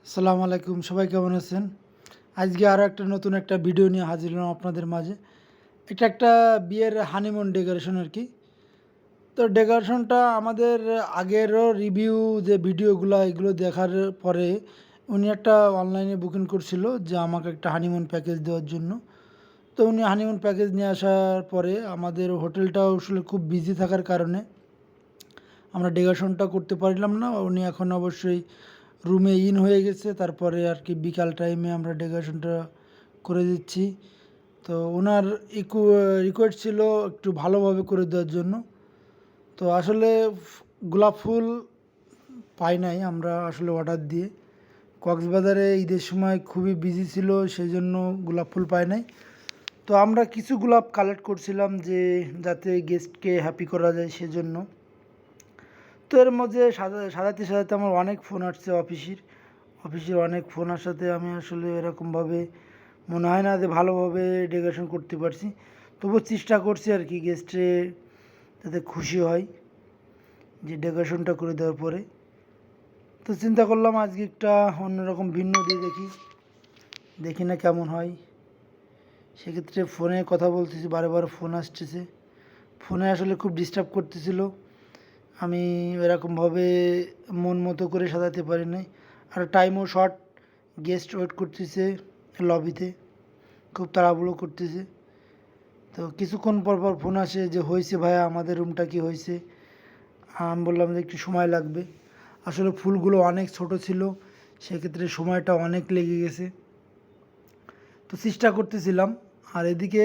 আসসালামু আলাইকুম, সবাই কেমন আছেন? আজকে আরও একটা নতুন একটা ভিডিও নিয়ে হাজির হলাম আপনাদের মাঝে। এটা একটা বিয়ের হানিমুন ডেকোরেশন আর কি। তো ডেকোরেশনটা আমাদের আগেরও রিভিউ যে ভিডিওগুলো এগুলো দেখার পরে উনি একটা অনলাইনে বুকিং করছিল যে আমাকে একটা হানিমুন প্যাকেজ দেওয়ার জন্য। তো উনি হানিমুন প্যাকেজ নিয়ে আসার পরে আমাদের হোটেলটাও আসলে খুব বিজি থাকার কারণে আমরা ডেকোরেশনটা করতে পারলাম না। উনি এখন অবশ্যই রুমে ইন হয়ে গেছে, তারপরে আর কি বিকাল টাইমে আমরা ডেকোরেশনটা করে দিচ্ছি। তো ওনার রিকোয়েস্ট ছিল একটু ভালোভাবে করে দেওয়ার জন্য। তো আসলে গোলাপ ফুল পাই নাই আমরা আসলে অর্ডার দিয়ে। কক্সবাজারে ঈদের সময় খুবই বিজি ছিল, সেই জন্য গোলাপ ফুল পাই নাই। তো আমরা কিছু গোলাপ কালেক্ট করছিলাম যে যাতে গেস্টকে হ্যাপি করা যায় সেজন্য। তো এর মধ্যে সাজাতে সাজাতে আমার অনেক ফোন আসছে অফিসের অনেক ফোন আসাতে আমি আসলে এরকমভাবে মনে হয় না যে ভালোভাবে ডেকোরেশন করতে পারছি। তবুও চেষ্টা করছি আর কি গেস্টে যাতে খুশি হয় যে ডেকোরেশনটা করে দেওয়ার পরে। তো চিন্তা করলাম আজকে একটা অন্যরকম ভিন্ন দিয়ে দেখি না কেমন হয়। সেক্ষেত্রে ফোনে কথা বলতেছি, বারে বারে ফোন আসতেছে। ফোনে আসলে খুব ডিস্টার্ব করতেছিল, আমি এরকমভাবে মন মতো করে সাজাতে পারি নাই। আর টাইমও শর্ট, গেস্ট ওয়েট করতেছে লবিতে, খুব তাড়াহুড়ো করতেছে। তো কিছুক্ষণ পর পর ফোন আসে যে হয়েছে ভাইয়া আমাদের রুমটা কি হয়েছে। আমি বললাম যে একটু সময় লাগবে। আসলে ফুলগুলো অনেক ছোট ছিল, সেক্ষেত্রে সময়টা অনেক লেগে গেছে। তো চেষ্টা করতেছিলাম। আর এদিকে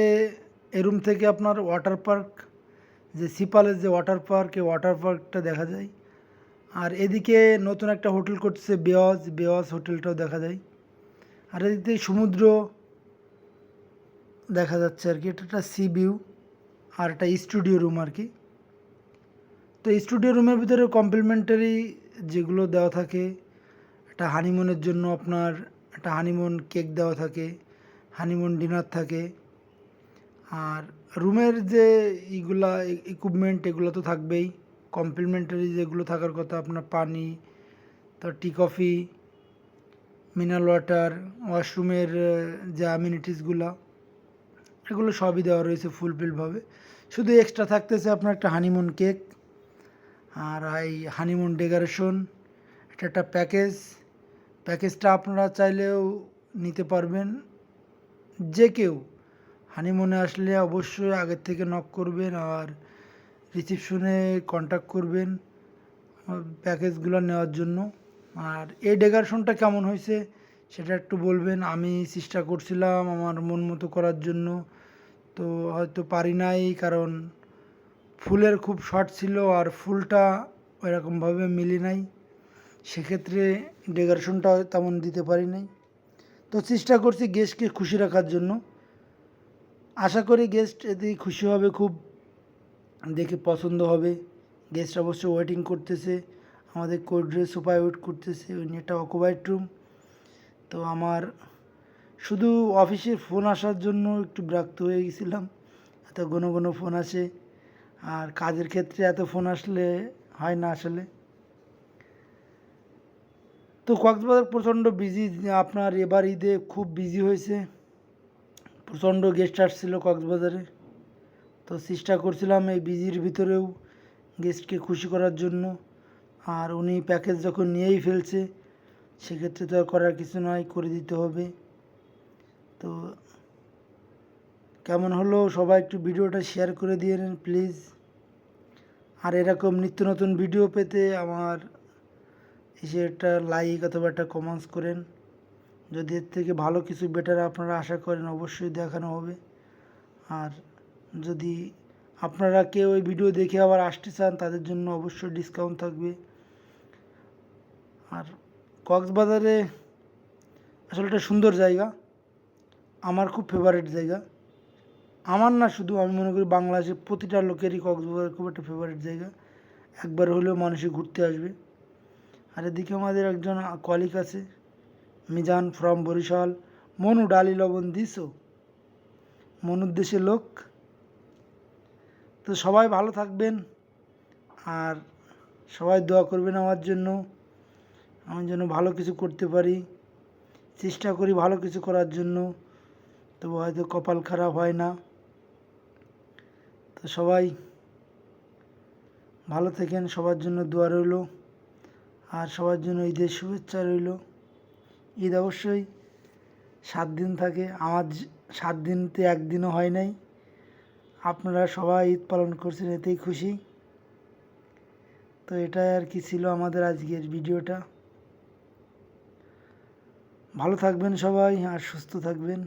এ রুম থেকে আপনার ওয়াটার পার্ক, যে সিপালের যে ওয়াটার পার্ক, এই ওয়াটার পার্কটা দেখা যায়। আর এদিকে নতুন একটা হোটেল করছে বেওয়াজ হোটেলটাও দেখা যায়। আর এদিক থেকে সমুদ্র দেখা যাচ্ছে আর কি। এটা একটা সি ভিউ আর একটা স্টুডিও রুম আর কি। তো স্টুডিও রুমের ভিতরে কমপ্লিমেন্টারি যেগুলো দেওয়া থাকে, একটা হানিমুনের জন্য আপনার একটা হানিমুন কেক দেওয়া থাকে, হানিমুন ডিনার থাকে। আর রুমের যে ইগুলা ইকুইপমেন্ট এগুলো তো থাকবেই। কমপ্লিমেন্টারি যেগুলো থাকার কথা আপনার পানি, তো টি কফি, মিনারেল ওয়াটার, ওয়াশরুমের যে অ্যামিনিটিসগুলো এগুলো সবই দেওয়া রয়েছে ফুলফিলভাবে। শুধু এক্সট্রা থাকতেছে আপনার একটা হানিমুন কেক আর এই হানিমুন ডেকোরেশন। এটা একটা প্যাকেজটা আপনারা চাইলেও নিতে পারবেন। যে কেউ হানিমুনে আসলে অবশ্যই আগের থেকে নক করবেন আর রিসিপশনে কন্ট্যাক্ট করবেন প্যাকেজগুলো নেওয়ার জন্য। আর এই ডেকোরেশনটা কেমন হয়েছে সেটা একটু বলবেন। আমি চেষ্টা করছিলাম আমার মন মতো করার জন্য, তো হয়তো পারি নাই, কারণ ফুলের খুব শর্ট ছিল আর ফুলটা ওইরকমভাবে মিলি নাই, সেক্ষেত্রে ডেকোরেশনটা তেমন দিতে পারি নাই। তো চেষ্টা করছি গেস্টকে খুশি রাখার জন্য। আশা করি গেস্ট এতেই খুশি হবে, খুব দেখে পছন্দ হবে। গেস্ট অবশ্যই ওয়েটিং করতেছে, আমাদের কোর্টে সোফায় ওয়েট করতেছে। ওই এটা অকুপাইড রুম। তো আমার শুধু অফিসের ফোন আসার জন্য একটু বিরক্ত হয়ে গেছিলাম, এত ঘন ঘন ফোন আসে। আর কাজের ক্ষেত্রে এত ফোন আসলে হয় না আসলে। তো কক্সবাজার প্রচণ্ড বিজি, আপনার এবার ঈদে খুব বিজি হয়েছে, প্রচণ্ড গেস্ট আসছিল কক্সবাজারে। তো চেষ্টা করছিলাম এই বিজির ভিতরেও গেস্টকে খুশি করার জন্য। আর উনি প্যাকেজ যখন নিয়েই ফেলছে সেক্ষেত্রে তো আর করার কিছু নয়, করে দিতে হবে। তো কেমন হলো সবাই একটু ভিডিওটা শেয়ার করে দিয়ে নেন প্লিজ। আর এরকম নিত্য নতুন ভিডিও পেতে আমার এসে একটা লাইক অথবা একটা কমেন্টস করেন। যদি এর থেকে ভালো কিছু বেটার আপনারা আশা করেন অবশ্যই দেখানো হবে। আর যদি আপনারা কেউ ওই ভিডিও দেখে আবার আসতে চান তাদের জন্য অবশ্যই ডিসকাউন্ট থাকবে। আর কক্সবাজারে আসলে একটা সুন্দর জায়গা, আমার খুব ফেভারিট জায়গা। আমার না শুধু, আমি মনে করি বাংলাদেশের প্রতিটা লোকেরই কক্সবাজার খুব একটা ফেভারিট জায়গা, একবার হলেও মানুষে ঘুরতে আসবে। আর এদিকে আমাদের একজন কলিগ আছে, মিজান ফ্রম বরিশাল। মনু ডালি লবণ দিছো, মনুর দেশে লোক। তো সবাই ভালো থাকবেন আর সবাই দোয়া করবেন আমার জন্য। আমি যেন ভালো কিছু করতে পারি, চেষ্টা করি ভালো কিছু করার জন্য, তবু হয়তো কপাল খারাপ হয় না। তো সবাই ভালো থাকেন, সবার জন্য দোয়া রইল, আর সবার জন্য ঈদের শুভেচ্ছা রইল। ঈদ অবশ্যই 7 দিন থাকে, আমার 7 দিনতে একদিনও হয় নাই। আপনারা সবাই ঈদ পালন করছেন, এতেই খুশি। তো এটাই আর কি ছিল আমাদের আজকের ভিডিওটা। ভালো থাকবেন সবাই আর সুস্থ থাকবেন।